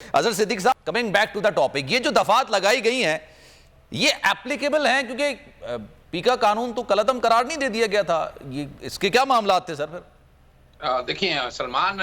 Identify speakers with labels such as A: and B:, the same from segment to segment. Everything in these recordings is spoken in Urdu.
A: اظہر صدیق صاحب, coming back to the topic, یہ جو دفعات لگائی گئی ہیں یہ اپلیکیبل ہیں کیونکہ پیکا قانون تو کالعدم قرار نہیں دے دیا گیا تھا, یہ اس کے کیا معاملات تھے سر پھر؟
B: دیکھیں سلمان,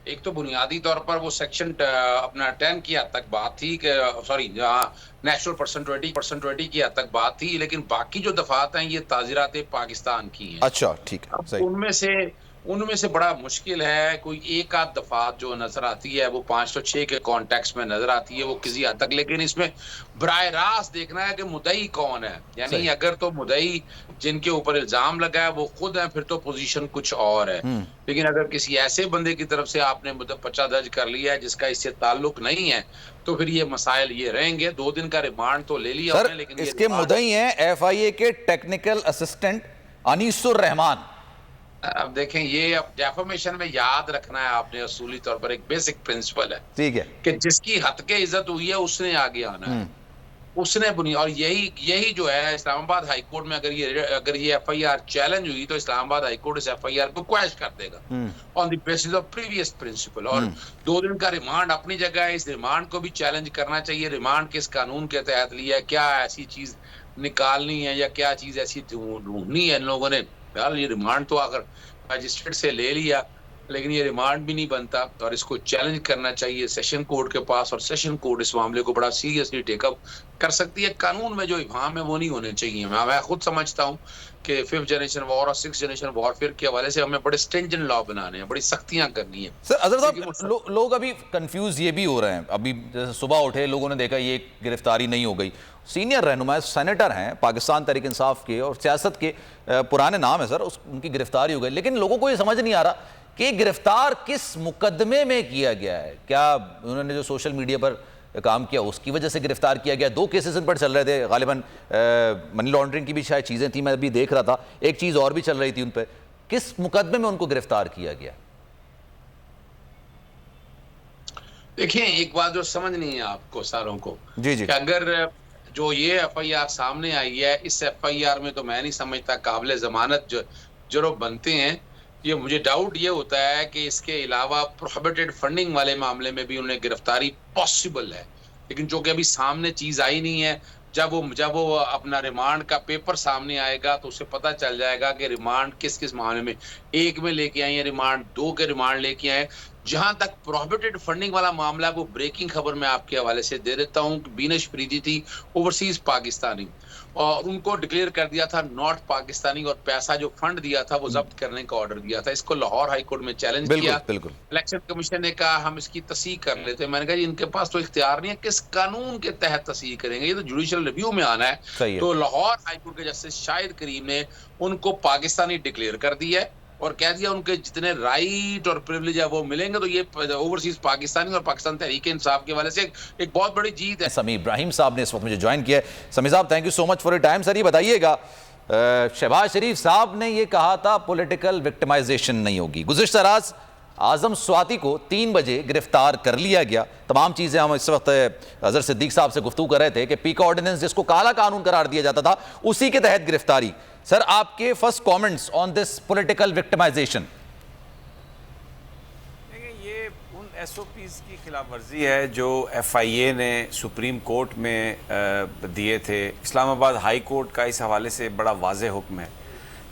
B: ایک تو بنیادی طور پر وہ سیکشن اپنا 10 کی حد تک بات تھی کہ سوری نیشنل پرسنٹویٹی کی حد تک بات تھی, لیکن باقی جو دفعات ہیں یہ تعزیرات پاکستان کی ہیں.
A: اچھا ٹھیک ہے,
B: ان میں سے بڑا مشکل ہے, کوئی ایک آدھ دفعات جو نظر آتی ہے وہ 506 کے کانٹیکس میں نظر آتی ہے وہ کسی حد تک, لیکن اس میں براہ راست دیکھنا ہے کہ مدعی کون ہے. یعنی اگر تو مدعی جن کے اوپر الزام لگا ہے وہ خود ہیں پھر تو پوزیشن کچھ اور ہے, لیکن اگر کسی ایسے بندے کی طرف سے آپ نے پرچہ درج کر لیا ہے جس کا اس سے تعلق نہیں ہے تو پھر یہ مسائل یہ رہیں گے. 2 دن کا ریمانڈ تو لے لیا
A: سر,
B: لیکن
A: اس کے مدعی ہیں ایف آئی اے کے ٹیکنیکل اسسٹنٹ انیس الرحمان.
B: اب دیکھیں یہ اب ڈیفامیشن میں یاد رکھنا ہے آپ نے, اصولی طور پر ایک بیسک پرنسپل ہے
A: ٹھیک ہے
B: کہ جس کی حد کے عزت ہوئی ہے اس نے آگے آنا ہے, اس نے بنی. اور یہی جو ہے اسلام آباد ہائی کورٹ میں اگر یہ ایف آئی آر چیلنج ہوئی تو اسلام آباد ہائی کورٹ اس ایف آئی آر کو کویش کر دے گا on the basis of previous principle. اور 2 دن کا ریمانڈ اپنی جگہ ہے, اس ریمانڈ کو بھی چیلنج کرنا چاہیے. ریمانڈ کس قانون کے تحت لیا ہے, کیا ایسی چیز نکالنی ہے یا کیا چیز ایسی ڈھونڈنی ہے ان لوگوں نے. یار یہ ریمانڈ تو اگر مجسٹریٹ سے لے لیا لیکن یہ ریمانڈ بھی نہیں بنتا, اور اس کو چیلنج کرنا چاہیے سیشن کورٹ کے پاس, اور سیشن کورٹ اس معاملے کو بڑا سیریسلی ٹیک اپ کر سکتی ہے. قانون میں جو ابہام ہے وہ نہیں ہونے چاہیے. میں خود سمجھتا ہوں کہ 5th جنریشن وار اور 6th جنریشن وارفیئر کے حوالے سے ہمیں بڑے سٹرینجنٹ لا بنانے ہیں, بڑی سختیاں کرنی ہیں.
A: سر اظہر صاحب, لوگ ابھی کنفیوز یہ بھی ہو رہے ہیں, ابھی صبح اٹھے لوگوں نے دیکھا یہ گرفتاری نہیں ہو گئی. سینئر رہنما سینیٹر ہیں پاکستان تحریک انصاف کے اور سیاست کے پرانے نام ہے سر, ان کی گرفتاری ہو گئی, لیکن لوگوں کو یہ سمجھ نہیں آ رہا کہ گرفتار کس مقدمے میں کیا گیا ہے. کیا انہوں نے جو سوشل میڈیا پر کام کیا اس کی وجہ سے گرفتار کیا گیا؟ 2 کیسز ان پر چل رہے تھے, غالباً منی لانڈرنگ کی بھی شاید چیزیں تھیں, میں ابھی دیکھ رہا تھا, ایک چیز اور بھی چل رہی تھی ان پہ. کس مقدمے میں ان کو گرفتار کیا گیا؟
B: دیکھیں ایک بات جو سمجھنی ہے آپ کو ساروں کو,
A: جی
B: کہ اگر جو یہ ایف آئی آر سامنے آئی ہے, اس ایف آئی آر میں تو میں نہیں سمجھتا قابل ضمانت جرم بنتے ہیں. یہ مجھے ڈاؤٹ یہ ہوتا ہے کہ اس کے علاوہ پروہیبٹڈ فنڈنگ والے معاملے میں بھی انہیں گرفتاری پاسبل ہے, لیکن جو کہ ابھی سامنے چیز آئی نہیں ہے. جب وہ اپنا ریمانڈ کا پیپر سامنے آئے گا تو اسے پتہ چل جائے گا کہ ریمانڈ کس معاملے میں, 1 میں لے کے آئے ہیں ریمانڈ, 2 کے ریمانڈ لے کے آئے. جہاں تک پروہیبٹڈ فنڈنگ والا معاملہ ہے وہ بریکنگ خبر میں آپ کے حوالے سے دے دیتا ہوں کہ بینش فریدی تھی اوورسیز پاکستانی, اور ان کو ڈکلیئر کر دیا تھا ناٹ پاکستانی, اور پیسہ جو فنڈ دیا تھا وہ ضبط کرنے کا آرڈر دیا تھا. اس کو لاہور ہائی کورٹ میں چیلنج کیا. الیکشن کمیشن نے کہا ہم اس کی تصحیح کر لیتے. میں نے کہا جی ان کے پاس تو اختیار نہیں ہے, کس قانون کے تحت تصحیح کریں گے, یہ تو جوڈیشل ریویو میں آنا ہے. تو لاہور ہائی کورٹ کے جسٹس شاہد کریم نے ان کو پاکستانی ڈکلیئر کر دیا ہے اور کہہ دیا ان کے جتنے رائٹ اور پریولیج ہے وہ ملیں گے. تو یہ اوورسیز پاکستانی اور پاکستان تحریک انصاف کے والے سے ایک بہت بڑی جیت ہے.
A: سمیع ابراہیم صاحب نے اس وقت مجھے جوائن کیا ہے. سمیع صاحب thank you so much for your time. Sir یہ بتائیے گا, شہباز شریف صاحب نے یہ کہا تھا پولیٹیکل وکٹمائزیشن نہیں ہوگی. گزشتہ رات اعظم سواتی کو 3 بجے گرفتار کر لیا گیا. تمام چیزیں ہم اس وقت اظہر صدیق صاحب سے گفتگو کر رہے تھے کہ پیکا آرڈیننس جس کو کالا قانون قرار دیا جاتا تھا اسی کے تحت گرفتاری. سر آپ کے first comments on this political victimization?
C: یہ ان ایس او پیز کی خلاف ورزی ہے جو ایف آئی اے نے سپریم کورٹ میں دیے تھے. اسلام آباد ہائی کورٹ کا اس حوالے سے بڑا واضح حکم ہے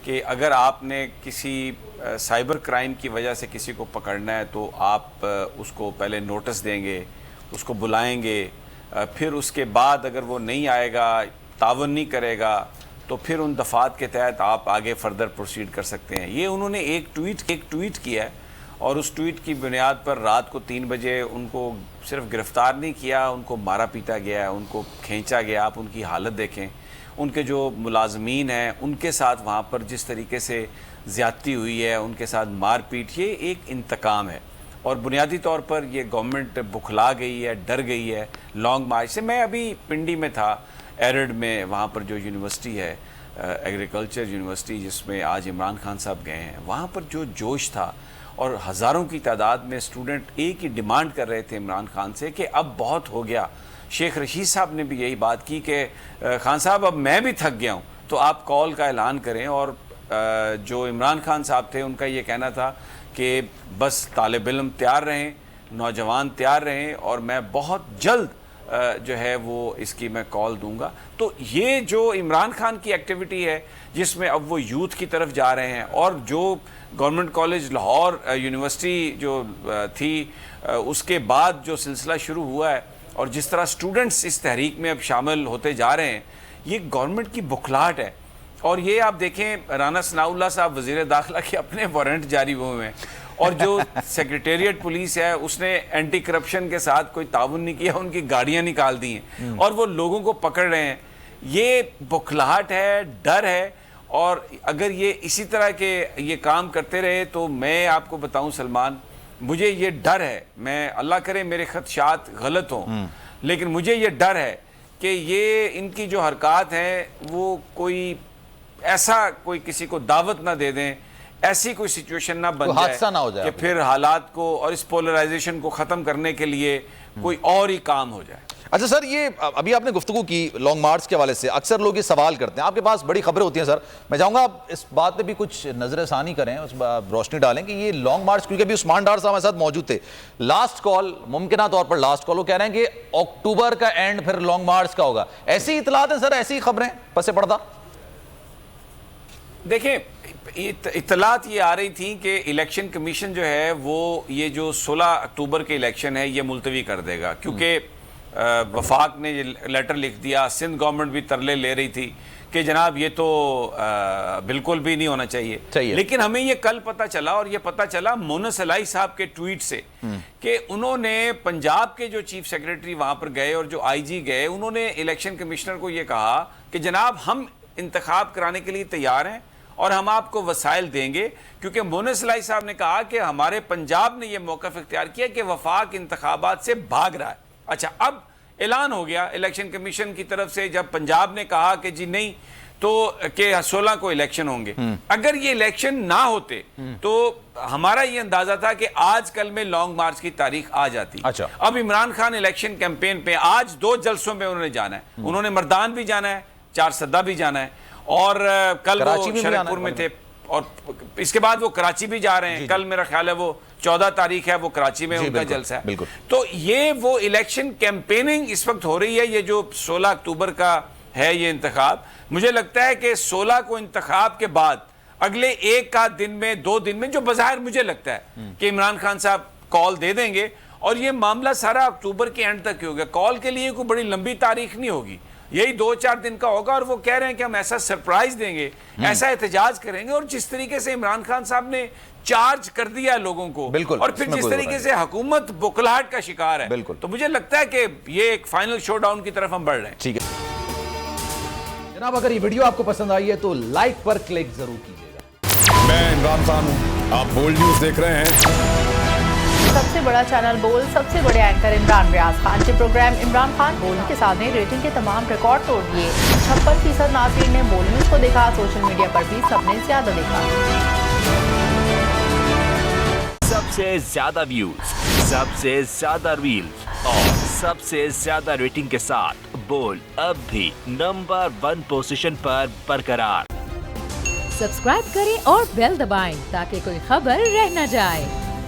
C: کہ اگر آپ نے کسی سائبر کرائم کی وجہ سے کسی کو پکڑنا ہے تو آپ اس کو پہلے نوٹس دیں گے, اس کو بلائیں گے, پھر اس کے بعد اگر وہ نہیں آئے گا, تعاون نہیں کرے گا, تو پھر ان دفعات کے تحت آپ آگے فردر پروسیڈ کر سکتے ہیں. یہ انہوں نے ایک ٹویٹ کیا ہے, اور اس ٹویٹ کی بنیاد پر رات کو 3 بجے ان کو صرف گرفتار نہیں کیا, ان کو مارا پیٹا گیا ہے, ان کو کھینچا گیا. آپ ان کی حالت دیکھیں, ان کے جو ملازمین ہیں ان کے ساتھ وہاں پر جس طریقے سے زیادتی ہوئی ہے, ان کے ساتھ مار پیٹ, یہ ایک انتقام ہے. اور بنیادی طور پر یہ گورنمنٹ بکھلا گئی ہے, ڈر گئی ہے لانگ مارچ سے. میں ابھی پنڈی میں تھا, ایرڈ میں, وہاں پر جو یونیورسٹی ہے ایگریکلچر یونیورسٹی جس میں آج عمران خان صاحب گئے ہیں, وہاں پر جو جوش تھا اور ہزاروں کی تعداد میں اسٹوڈنٹ ایک ہی ڈیمانڈ کر رہے تھے عمران خان سے کہ اب بہت ہو گیا. شیخ رشید صاحب نے بھی یہی بات کی کہ خان صاحب اب میں بھی تھک گیا ہوں, تو آپ کال کا اعلان کریں. اور جو عمران خان صاحب تھے ان کا یہ کہنا تھا کہ بس طالب علم تیار رہیں, نوجوان تیار رہیں اور میں بہت جلد جو ہے وہ اس کی میں کال دوں گا. تو یہ جو عمران خان کی ایکٹیویٹی ہے جس میں اب وہ یوتھ کی طرف جا رہے ہیں, اور جو گورنمنٹ کالج لاہور یونیورسٹی جو تھی اس کے بعد جو سلسلہ شروع ہوا ہے, اور جس طرح سٹوڈنٹس اس تحریک میں اب شامل ہوتے جا رہے ہیں, یہ گورنمنٹ کی بکھلاہٹ ہے. اور یہ آپ دیکھیں رانا ثناء اللہ صاحب وزیر داخلہ کے اپنے وارنٹ جاری ہوئے ہیں, اور جو سیکریٹریٹ پولیس ہے اس نے اینٹی کرپشن کے ساتھ کوئی تعاون نہیں کیا, ان کی گاڑیاں نکال دی ہیں اور وہ لوگوں کو پکڑ رہے ہیں. یہ بکھلاہٹ ہے, ڈر ہے, اور اگر یہ اسی طرح کے یہ کام کرتے رہے تو میں آپ کو بتاؤں سلمان, مجھے یہ ڈر ہے, میں اللہ کرے میرے خدشات غلط ہوں, لیکن مجھے یہ ڈر ہے کہ یہ ان کی جو حرکات ہیں وہ کوئی ایسا کوئی کسی کو دعوت نہ دے دیں, ایسی کوئی سچویشن نہ بن جائے کہ پھر حالات کو اور اس پولرائزیشن کو ختم کرنے کے لیے کوئی اور ہی کام ہو جائے.
A: اچھا سر, یہ ابھی آپ نے گفتگو کی لانگ مارچ کے حوالے سے, اکثر لوگ یہ سوال کرتے ہیں, آپ کے پاس بڑی خبریں ہوتی ہیں سر, میں چاہوں گا آپ اس بات پہ بھی کچھ نظر ثانی کریں, اس روشنی ڈالیں کہ یہ لانگ مارچ, کیونکہ ابھی عثمان ڈار صاحب ہمارے ساتھ موجود تھے, لاسٹ کال, ممکنہ طور پر لاسٹ کال, وہ کہہ رہے ہیں کہ اکتوبر کا اینڈ پھر لانگ مارچ کا ہوگا. ایسی اطلاعات ہیں سر, ایسی خبریں پس پردہ؟
C: دیکھیں اطلاعات یہ آ رہی تھیں کہ الیکشن کمیشن جو ہے وہ یہ جو 16 اکتوبر کے الیکشن ہے یہ ملتوی کر دے گا, کیونکہ وفاق نے یہ لیٹر لکھ دیا, سندھ گورنمنٹ بھی ترلے لے رہی تھی کہ جناب یہ تو بالکل بھی نہیں ہونا چاہیے. لیکن ہمیں یہ کل پتہ چلا, اور یہ پتہ چلا مونس الائی صاحب کے ٹویٹ سے, کہ انہوں نے پنجاب کے جو چیف سیکریٹری وہاں پر گئے اور جو آئی جی گئے, انہوں نے الیکشن کمشنر کو یہ کہا کہ جناب ہم انتخاب کرانے کے لیے تیار ہیں اور ہم آپ کو وسائل دیں گے, کیونکہ مونس الائی صاحب نے کہا کہ ہمارے پنجاب نے یہ موقف اختیار کیا کہ وفاق انتخابات سے بھاگ رہا ہے. اچھا, اب اعلان ہو گیا الیکشن کمیشن کی طرف سے, جب پنجاب نے کہا کہ جی نہیں تو کہ 16 کو الیکشن ہوں گے. اگر یہ الیکشن نہ ہوتے تو ہمارا یہ اندازہ تھا کہ آج کل میں لانگ مارچ کی تاریخ آ جاتی. اب عمران خان الیکشن کیمپین پہ آج 2 جلسوں میں انہوں نے جانا ہے, انہوں نے مردان بھی جانا ہے, 4 سدہ بھی جانا ہے, اور کل وہ شرک پور میں تھے, اور اس کے بعد وہ کراچی بھی جا رہے ہیں. کل میرا خیال ہے وہ 14 تاریخ ہے, وہ کراچی میں ان کا جلسہ ہے. تو یہ وہ الیکشن کیمپیننگ اس وقت ہو رہی ہے. یہ جو 16 اکتوبر کا ہے یہ انتخاب, مجھے لگتا ہے کہ 16 کو انتخاب کے بعد اگلے 1 دن میں 2 دن میں جو بظاہر مجھے لگتا ہے کہ عمران خان صاحب کال دے دیں گے, اور یہ معاملہ سارا اکتوبر کے اینڈ تک ہی ہوگا. کال کے لیے کوئی بڑی لمبی تاریخ نہیں ہوگی, یہی 2-4 دن کا ہوگا, اور وہ کہہ رہے ہیں کہ ہم ایسا سرپرائز دیں گے, ایسا احتجاج کریں گے. اور جس طریقے سے عمران خان صاحب نے چارج کر دیا لوگوں کو, اور پھر جس طریقے سے حکومت بکھلاہٹ کا شکار ہے, تو مجھے لگتا ہے کہ یہ ایک فائنل شو ڈاؤن کی طرف ہم بڑھ رہے ہیں.
A: ٹھیک ہے جناب, اگر یہ ویڈیو آپ کو پسند آئی ہے تو لائک پر کلک ضرور کیجیے گا.
D: میں عمران خان ہوں, آپ بولڈ نیوز دیکھ رہے ہیں.
E: سب سے بڑا چینل بول, سب سے بڑے اینکر عمران ریاض خان کے پروگرام عمران خان بول کے ساتھ نے ریٹنگ کے تمام ریکارڈ توڑ دیے. 56% ناظرین نے بول نیوز کو دیکھا, سوشل میڈیا پر بھی سب نے زیادہ دیکھا.
F: سب سے زیادہ ویوز, سب سے زیادہ ریلز اور سب سے زیادہ ریٹنگ کے ساتھ بول اب بھی نمبر 1 پوزیشن پر برقرار.
G: سبسکرائب کریں اور بیل دبائیں تاکہ کوئی خبر رہ نہ جائے.